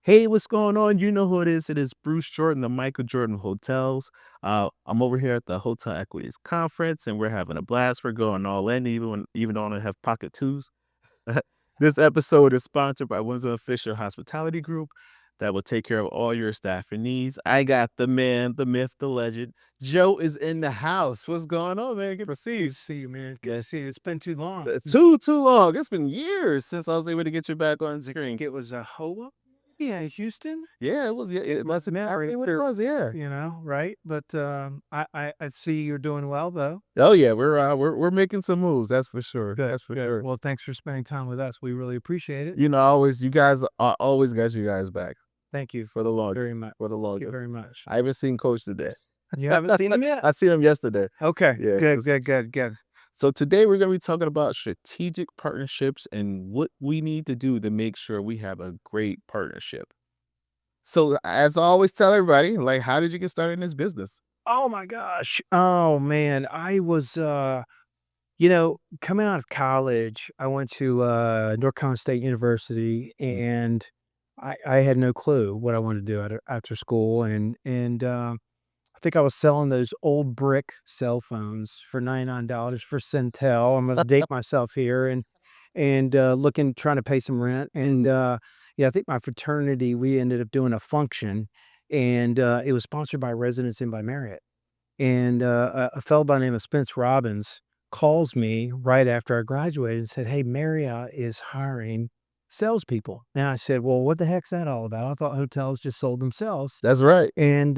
Hey, what's going on? You know who it is. It is Bruce Jordan, the Michael Jordan of Hotels. I'm over here at the Hotel Equities conference, and we're having a blast. We're going all in, even though I only have pocket twos. This episode is sponsored by Windsor Fisher Hospitality Group that will take care of all your staffing needs. I got the man, the myth, the legend. Joe is in the house. What's going on, man? Good to see Good you. to see you, man. Good to see you. It's been too long. Too long. It's been years since I was able to get you back on I screen. think it was a Hoa, yeah, Houston. Yeah, it was. Yeah, it must have Memory, been what it was. Yeah. right? But I see you're doing well though. Oh yeah, we're making some moves. That's for sure. Good, That's for good. sure. Well, thanks for spending time with us. We really appreciate it. Always you guys I always got you guys back Thank you for the long very much. for the Thank you longest. very much. I haven't seen Coach today. You haven't seen him yet? I seen him yesterday. Okay, Yeah. good, good, good, good. So today we're gonna be talking about strategic partnerships and what we need to do to make sure we have a great partnership. So as I always tell everybody, like, how did you get started in this business? Oh my gosh. Oh man, I was coming out of college, I went to North Carolina State University, Mm. and I had no clue what I wanted to do after school, and I think I was selling those old brick cell phones for $99 for Centel. I'm gonna date myself here, and looking trying to pay some rent, and yeah, I think my fraternity we ended up doing a function, and it was sponsored by Residence Inn by Marriott. And a fellow by the name of Spence Robbins calls me right after I graduated and said, "Hey, Marriott is hiring salespeople." And I said, "Well, what the heck's that all about? I thought hotels just sold themselves." That's right. And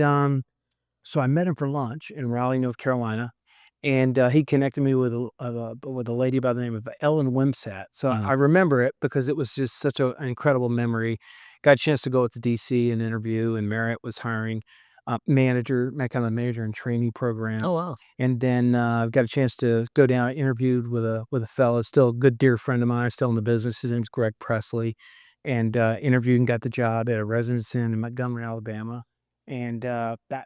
so I met him for lunch in Raleigh, North Carolina, and he connected me with a lady by the name of Ellen Wimsat. So Mhm. I remember it because it was just such an incredible memory. Got a chance to go up to DC and interview, and Marriott was hiring manager, kind of manager and training program. Oh wow. And then got a chance to go down. I interviewed with a fellow, still a good dear friend of mine, still in the business. His name's Greg Presley, and interviewed and got the job at a residence inn in Montgomery, Alabama. And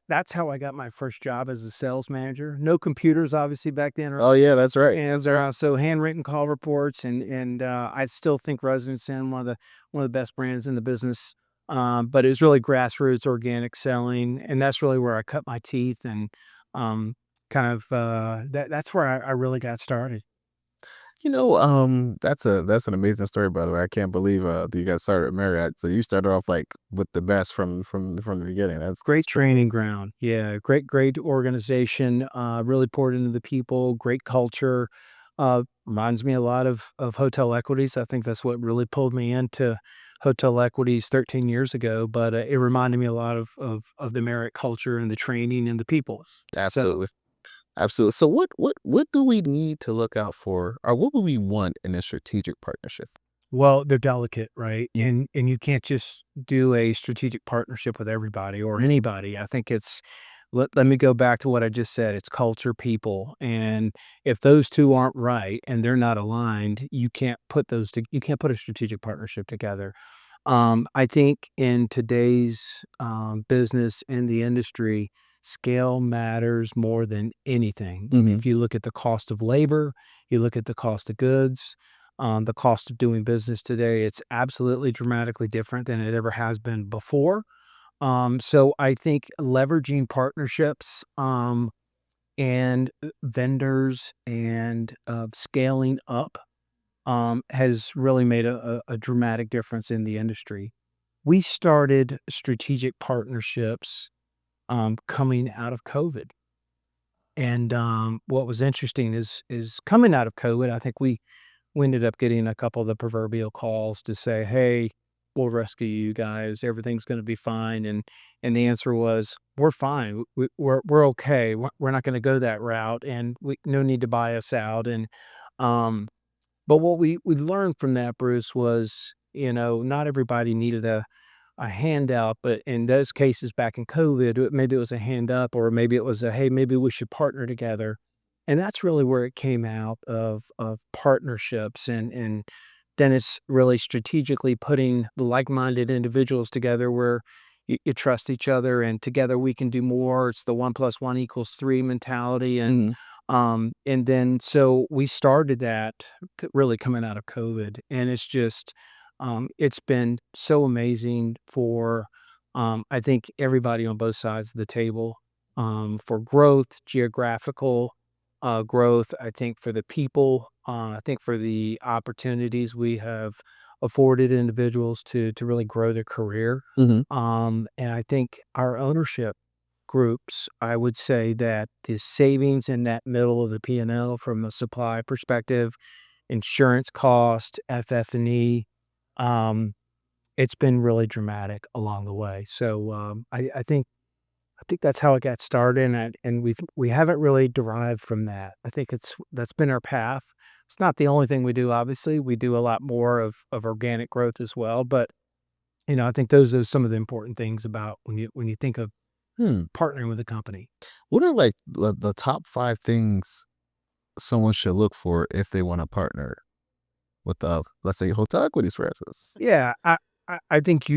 that's how I got my first job as a sales manager. No computers, obviously, back then. Oh yeah, that's right. And so handwritten call reports, and I still think Residence Inn one of the best brands in the business. But it was really grassroots organic selling, and that's really where I cut my teeth, and um, that's where I really got started. That's an amazing story, by the way. I can't believe that you got started at Marriott. So you started off like with the best from the beginning. That's Great pretty cool. training ground, yeah, great organization. Really poured into the people, great culture. Reminds me a lot of Hotel Equities. I think that's what really pulled me into Hotel Equities 13 years ago, but it reminded me a lot of the Marriott culture and the training and the people. So, Absolutely. Absolutely. So what do we need to look out for, or what would we want in a strategic partnership? well, they're delicate, right? And you can't just do a strategic partnership with everybody or anybody. I think it's let me go back to what I just said. It's culture, people, and if those 2 aren't right and they're not aligned, you can't put a strategic partnership together. I think in today's, business in the industry, scale matters more than anything. Mhm. If you look at the cost of labor, you look at the cost of goods, the cost of doing business today, it's absolutely dramatically different than it ever has been before. So I think leveraging partnerships, and vendors and scaling up has really made a dramatic difference in the industry. We started strategic partnerships coming out of COVID. And what was interesting is coming out of COVID, I think we ended up getting a couple of the proverbial calls to say, "Hey, we'll rescue you guys. Everything's going to be fine." And the answer was, "We're fine. We're okay. We're not going to go that route, and we no need to buy us out." And um, but what we learned from that, Bruce, was, not everybody needed a handout, but in those cases back in COVID, maybe it was a hand up, or maybe it was a, "Hey, maybe we should partner together." And that's really where it came out of partnerships, and then it's really strategically putting the like-minded individuals together where you trust each other, and together we can do more. It's the 1 plus 1 equals 3 mentality, Mhm. and then so we started that really coming out of COVID, and it's just, It's been so amazing for, I think, everybody on both sides of the table, for growth, geographical growth. I think for the people, I think for the opportunities we have afforded individuals to really grow their career. Mhm. And I think our ownership groups, I would say that the savings in that middle of the P&L from a supply perspective, insurance cost, FF&E, um, it's been really dramatic along the way. So, I think that's how it got started, and we haven't really derived from that. I think that's been our path. It's not the only thing we do, obviously. We do a lot more of organic growth as well, but, I think those are some of the important things about when you think of Hmm. partnering with a company. What are, like, the top 5 things someone should look for if they wanna partner with, let's say, Hotel Equities, for instance? Yeah, I think I think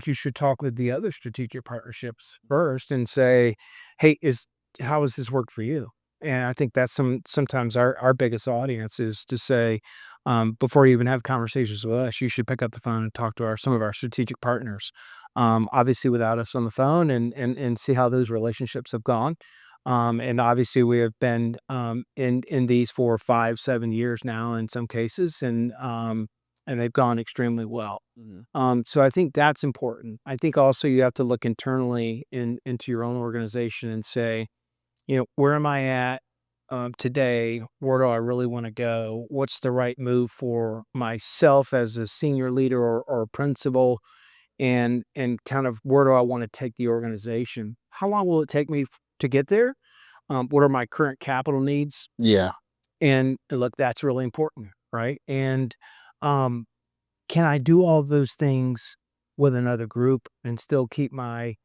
you should talk with the other strategic partnerships first and say, "Hey, is how does this work for you?" And I think that's sometimes our biggest audience is to say, before you even have conversations with us, you should pick up the phone and talk to some of our strategic partners. Obviously without us on the phone and see how those relationships have gone. And obviously we have been in these for 5, 7 years now in some cases, and they've gone extremely well. Mhm. So I think that's important. I think also you have to look internally into your own organization and say, where am I at today? Where do I really want to go? What's the right move for myself as a senior leader or principal? And kind of where do I want to take the organization? How long will it take me to get there? What are my current capital needs? Yeah. And look, that's really important, right? And um, can I do all those things with another group and still keep my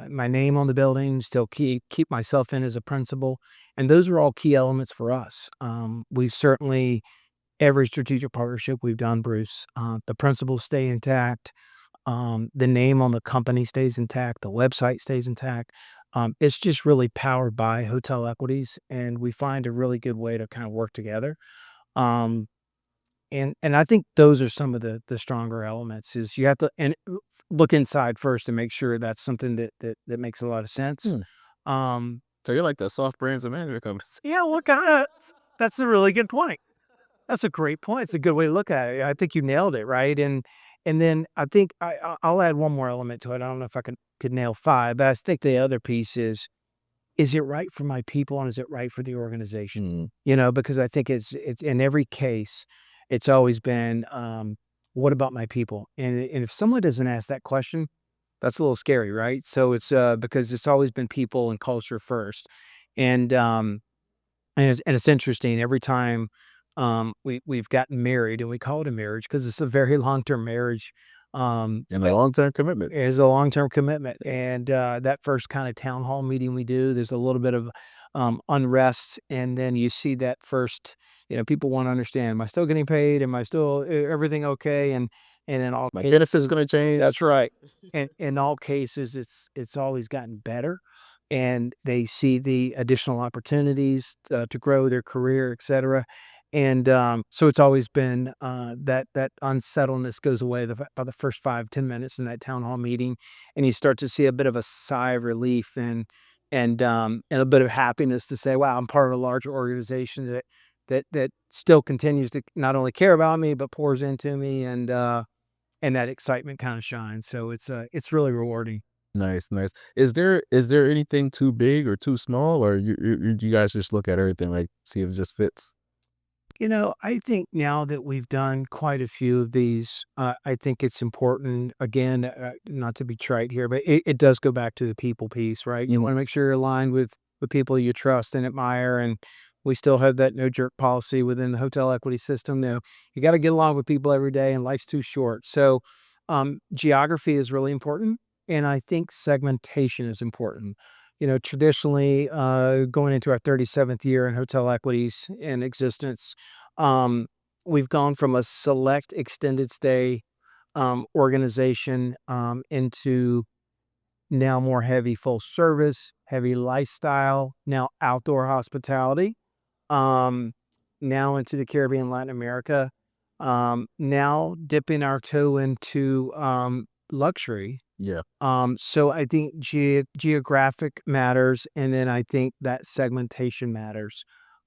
name on the building, still keep myself in as a principal? And those are all key elements for us. We've certainly every strategic partnership we've done, Bruce, the principles stay intact. The name on the company stays intact. The website stays intact. It's just really powered by Hotel Equities, and we find a really good way to kind of work together. Um, and I think those are some of the stronger elements is you have to look inside first and make sure that's something that makes a lot of sense. Hmm. Um, So you're like the soft brains of management companies. yeah, well, kinda that's a really good point. That's a great point. It's a good way to look at it. I think you nailed it, right? And then I think I'll add one more element to it. I don't know if I could nail 5, but I think the other piece is it right for my people and is it right for the organization? Mm. Because I think it's in every case, it's always been, what about my people? And if someone doesn't ask that question, that's a little scary, right? So it's because it's always been people and culture first. And it's interesting every time we've gotten married and we call it a marriage because it's a very long-term marriage. And a long-term commitment. Is a long-term commitment, and, that first kinda town hall meeting we do, there's a little bit of, unrest, and then you see that first people wanna understand, "Am I still getting paid? Am I still everything okay?" And in all My benefits cases gonna change. that's right. And in all cases, it's always gotten better, and they see the additional opportunities, to grow their career, etcetera, and, so it's always been, that unsettledness goes away by the first 5, 10 minutes in that town hall meeting, and you start to see a bit of a sigh of relief and a bit of happiness to say, "Wow, I'm part of a larger organization that still continues to not only care about me, but pours into me," and that excitement kinda shines, so it's really rewarding. Nice, nice. Is there anything too big or too small, or you guys just look at everything, like, see if it just fits? I think now that we've done quite a few of these, I think it's important, again, not to be trite here, but it does go back to the people piece, right? You Mhm. want to make sure you're aligned with people you trust and admire. And we still have that no jerk policy within the hotel equity system. Now, you got to get along with people every day, and life's too short. So, geography is really important. And I think segmentation is important. Traditionally, going into our 37th year in hotel equities in existence, um, we've gone from a select extended stay organization into now more heavy full service, heavy lifestyle, now outdoor hospitality, um, now into the Caribbean, Latin America. Now dipping our toe into luxury. Yeah. So I think geographic matters, and then I think that segmentation matters.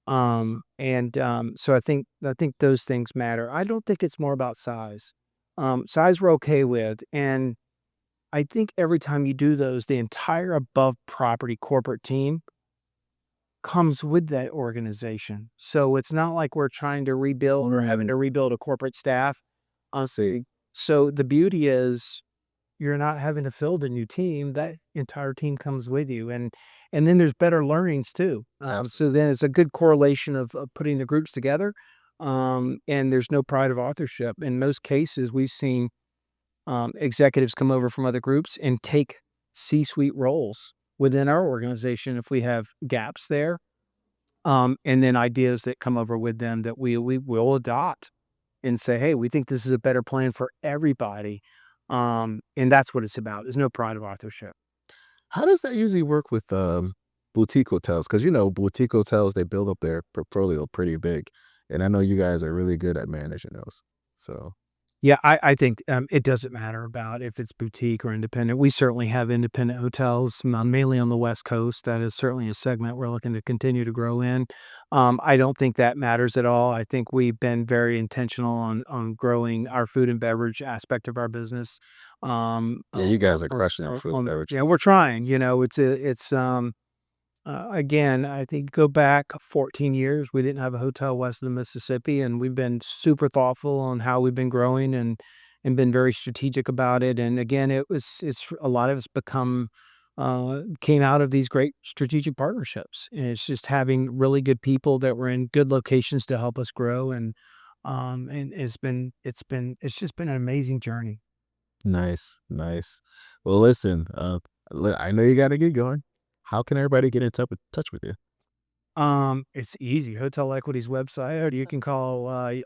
So I think those things matter. I don't think it's more about size. Size we're okay with, and I think every time you do those, the entire above property corporate team comes with that organization. So it's not like we're trying to rebuild or having to rebuild a corporate staff. I see. So the beauty is you're not having to field a new team, that entire team comes with you, and then there's better learnings too. So Absolutely. then it's a good correlation of putting the groups together, and there's no pride of authorship. In most cases, we've seen, executives come over from other groups and take C-suite roles within our organization if we have gaps there, and then ideas that come over with them that we will adopt and say, "Hey, we think this is a better plan for everybody." And that's what it's about. There's no pride of authorship. How does that usually work with, boutique hotels? Because boutique hotels, they build up their portfolio pretty big, and I know you guys are really good at managing those. So Yeah, I think, it doesn't matter about if it's boutique or independent. We certainly have independent hotels, mainly on the West Coast. That is certainly a segment we're looking to continue to grow in. I don't think that matters at all. I think we've been very intentional on growing our food and beverage aspect of our business. yeah, you guys are crushing it with food and beverage. Yeah, we're trying, again, I think go back 14 years, we didn't have a hotel west of the Mississippi, and we've been super thoughtful on how we've been growing and been very strategic about it. And again, it's a lot of it's become came out of these great strategic partnerships. And it's just having really good people that were in good locations to help us grow. And it's just been an amazing journey. Nice, nice. Well, listen, I know you gotta get going. How can everybody get in touch with you? It's easy. Hotel Equities website, or you can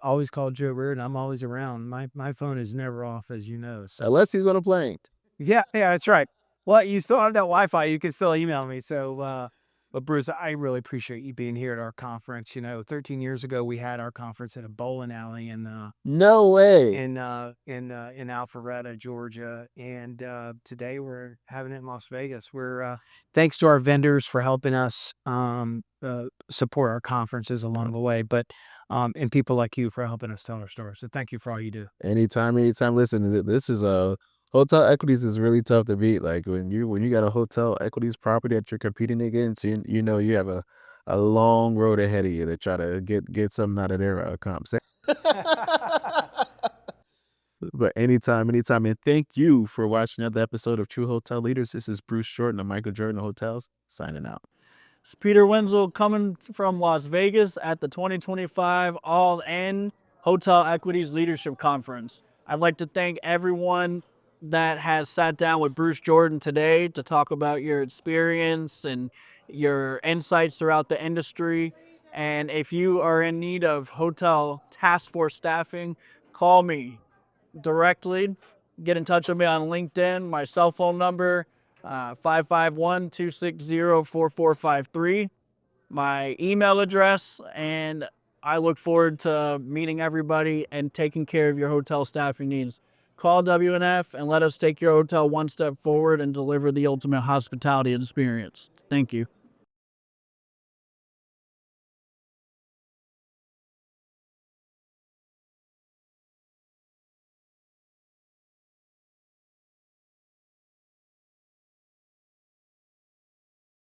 always call Joe Reardon. I'm always around. My phone is never off, as you know. So Unless he's on a plane. yeah, yeah, that's right. Well, you still have that Wi-Fi. You can still email me. But Bruce, I really appreciate you being here at our conference. 13 years ago, we had our conference at a bowling alley No way. in Alpharetta, Georgia, and today we're having it in Las Vegas. We're thanks to our vendors for helping us support our conferences along the way, but and people like you for helping us tell our story. So thank you for all you do. Anytime, anytime. Listen, this is a hotel equities is really tough to beat. Like when you got a hotel equities property that you're competing against, you know you have a long road ahead of you to try to get something out of their comps. But anytime, anytime, and thank you for watching another episode of True Hotel Leaders. This is Bruce Jordan of Michael Jordan Hotels signing out. It's Peter Wenzel coming from Las Vegas at the 2025 All In Hotel Equities Leadership Conference. I'd like to thank everyone that has sat down with Bruce Jordan today to talk about your experience and your insights throughout the industry. And if you are in need of hotel task force staffing, call me directly. Get in touch with me on LinkedIn. My cell phone number, 551-260-4453. My email address, and I look forward to meeting everybody and taking care of your hotel staffing needs. Call WNF and let us take your hotel one step forward and deliver the ultimate hospitality experience. Thank you.